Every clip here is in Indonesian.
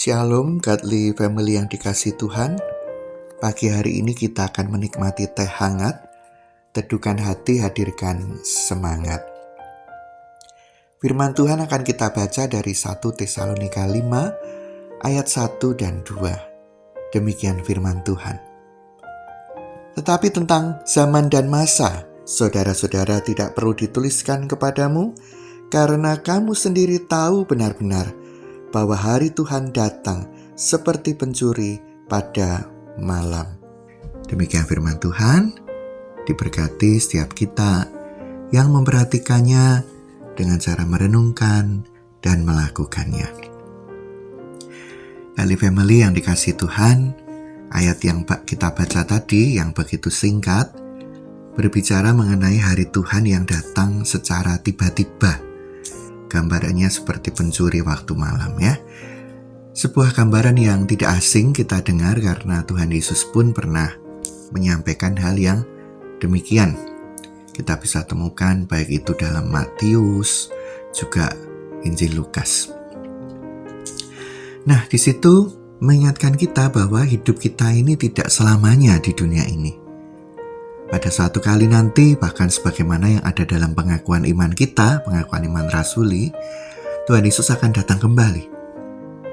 Shalom, Godly Family yang dikasihi Tuhan. Pagi hari ini kita akan menikmati teh hangat, teduhkan hati, hadirkan semangat. Firman Tuhan akan kita baca dari 1 Tesalonika 5 ayat 1 dan 2. Demikian firman Tuhan. Tetapi tentang zaman dan masa, saudara-saudara tidak perlu dituliskan kepadamu, karena kamu sendiri tahu benar-benar bahwa hari Tuhan datang seperti pencuri pada malam. Demikian firman Tuhan. Diberkati setiap kita yang memperhatikannya dengan cara merenungkan dan melakukannya. Godly Family yang dikasihi Tuhan, ayat yang kita baca tadi yang begitu singkat berbicara mengenai hari Tuhan yang datang secara tiba-tiba. Gambarannya seperti pencuri waktu malam ya. Sebuah gambaran yang tidak asing kita dengar karena Tuhan Yesus pun pernah menyampaikan hal yang demikian. Kita bisa temukan baik itu dalam Matius, juga Injil Lukas. Nah, di situ mengingatkan kita bahwa hidup kita ini tidak selamanya di dunia ini. Pada suatu kali nanti, bahkan sebagaimana yang ada dalam pengakuan iman kita, pengakuan iman rasuli, Tuhan Yesus akan datang kembali.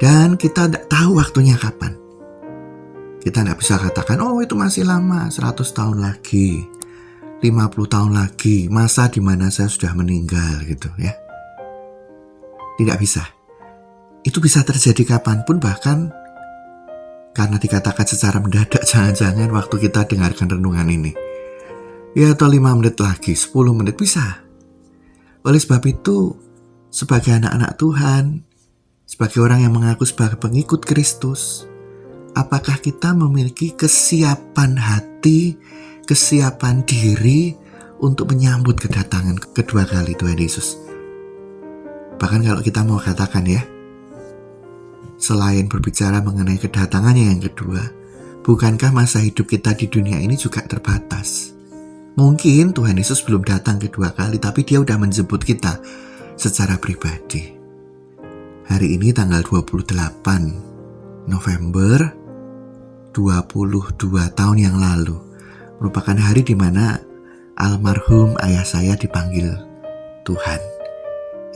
Dan kita tidak tahu waktunya kapan. Kita tidak bisa katakan, oh itu masih lama, 100 tahun lagi, 50 tahun lagi, masa di mana saya sudah meninggal gitu ya. Tidak bisa. Itu bisa terjadi kapanpun, bahkan karena dikatakan secara mendadak, jangan-jangan waktu kita dengarkan renungan ini. Ya atau 5 menit lagi, 10 menit bisa. Oleh sebab itu, sebagai anak-anak Tuhan, sebagai orang yang mengaku sebagai pengikut Kristus, apakah kita memiliki kesiapan hati, kesiapan diri untuk menyambut kedatangan kedua kali Tuhan Yesus? Bahkan kalau kita mau katakan ya, selain berbicara mengenai kedatangannya yang kedua, bukankah masa hidup kita di dunia ini juga terbatas? Mungkin Tuhan Yesus belum datang kedua kali, tapi dia udah menjemput kita secara pribadi. Hari ini tanggal 28 November 22 tahun yang lalu merupakan hari di mana almarhum ayah saya dipanggil Tuhan.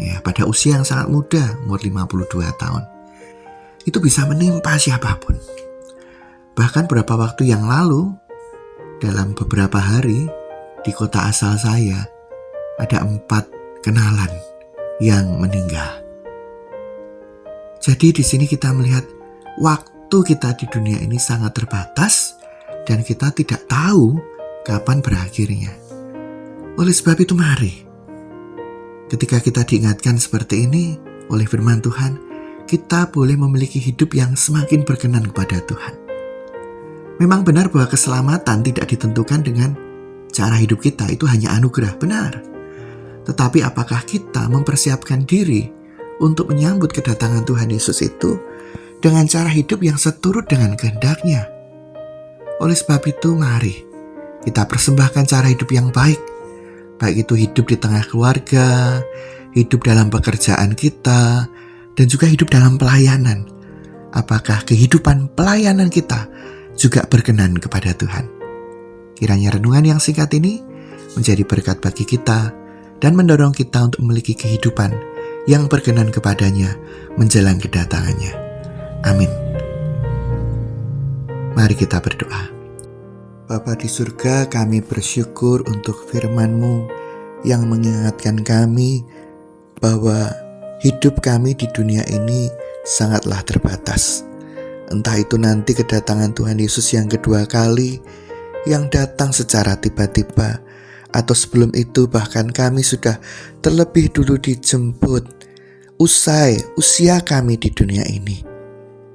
Ya, pada usia yang sangat muda, umur 52 tahun. Itu bisa menimpa siapapun. Bahkan beberapa waktu yang lalu, dalam beberapa hari, di kota asal saya, ada 4 kenalan yang meninggal. Jadi di sini kita melihat waktu kita di dunia ini sangat terbatas dan kita tidak tahu kapan berakhirnya. Oleh sebab itu mari, ketika kita diingatkan seperti ini oleh firman Tuhan, kita boleh memiliki hidup yang semakin berkenan kepada Tuhan. Memang benar bahwa keselamatan tidak ditentukan dengan cara hidup kita, itu hanya anugerah, benar. Tetapi apakah kita mempersiapkan diri untuk menyambut kedatangan Tuhan Yesus itu dengan cara hidup yang seturut dengan kehendak-Nya? Oleh sebab itu mari kita persembahkan cara hidup yang baik. Baik itu hidup di tengah keluarga, hidup dalam pekerjaan kita, dan juga hidup dalam pelayanan. Apakah kehidupan pelayanan kita juga berkenan kepada Tuhan? Kiranya renungan yang singkat ini menjadi berkat bagi kita dan mendorong kita untuk memiliki kehidupan yang berkenan kepadanya menjelang kedatangannya. Amin. Mari kita berdoa. Bapa di surga, kami bersyukur untuk firman-Mu yang mengingatkan kami bahwa hidup kami di dunia ini sangatlah terbatas. Entah itu nanti kedatangan Tuhan Yesus yang kedua kali yang datang secara tiba-tiba, atau sebelum itu bahkan kami sudah terlebih dulu dijemput usai usia kami di dunia ini.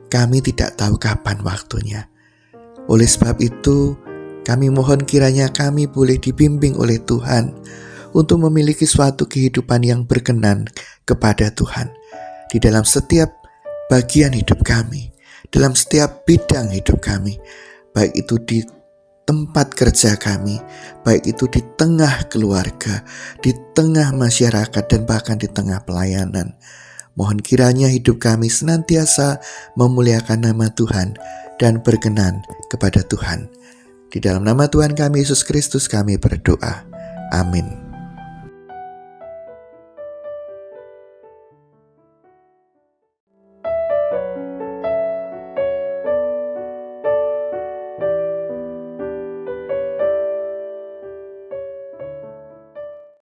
Kami tidak tahu kapan waktunya. Oleh sebab itu, kami mohon kiranya kami boleh dibimbing oleh Tuhan untuk memiliki suatu kehidupan yang berkenan kepada Tuhan di dalam setiap bagian hidup kami, dalam setiap bidang hidup kami, baik itu di tempat kerja kami, baik itu di tengah keluarga, di tengah masyarakat, dan bahkan di tengah pelayanan. Mohon kiranya hidup kami senantiasa memuliakan nama Tuhan dan berkenan kepada Tuhan. Di dalam nama Tuhan kami Yesus Kristus kami berdoa. Amin.